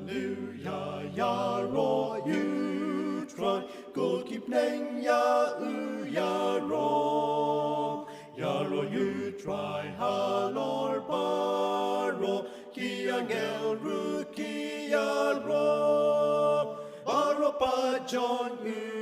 Hallelujah, iaroh you try, go keep neng ya iaroh. Iaroh you try, halor baroh, ki angel ruki iaroh. Baroh pa John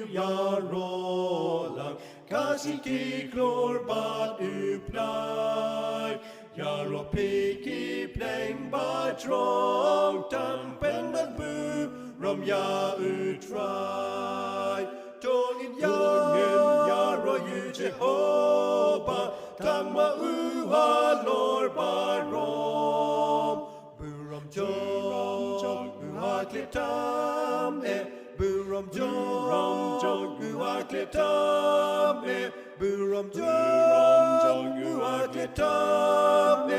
iaroh lang, kasi ki klor bat upnai. Iaroh piki pleng ba trong tam pen ban bu rom ya utrai. Tongin iaroh you Jehobah, Tang ma halor baroh. Buram jong hakletam buram jong hakletam buram jong hakletam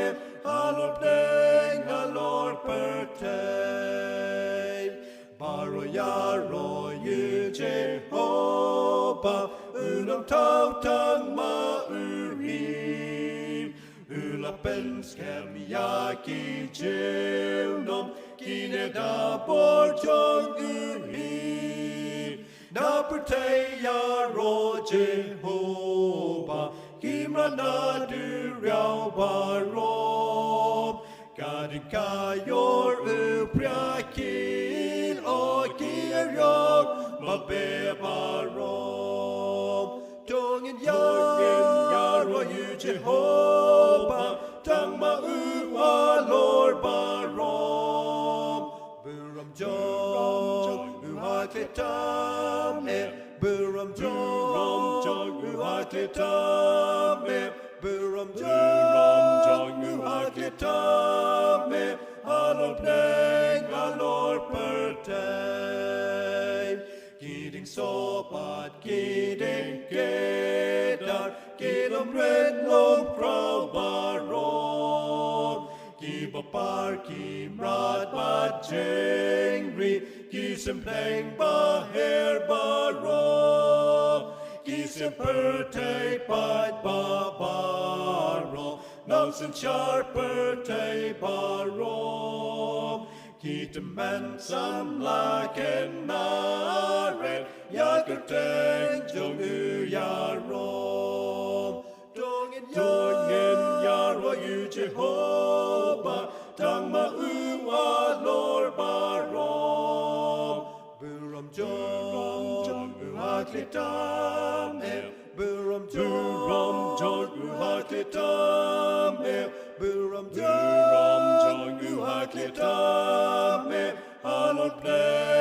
halor pleng halor pertain. Baroh iaroh you Jehobah, ulam tau tang ma pen skem ya ki nom ki ne da bor jong na pertei iaroh Jehobah, ki mana du riao baroh. Kadika yor upriakin o ki yok ma be baroh. Tongin iaroh you Jehobah, Tang ma halor baroh. Buram jong hakletam buram jong hakletam buram jong hakletam halor pleng halor pertain. Kidding sopat kidding kedar kidom red lom crow baroh. Ki bapar ki mrat bat jengri ki sempleng baher baroh. Ki sempertei pat baroh, now sem sharpertei baroh. Ki teman Samla kenaren yakerteng jong iaroh. Tongin iaroh you Jehobah, Tang ma halor baroh. Buram jong hakletam buram jong hakletam buram jong hakletam halor pleng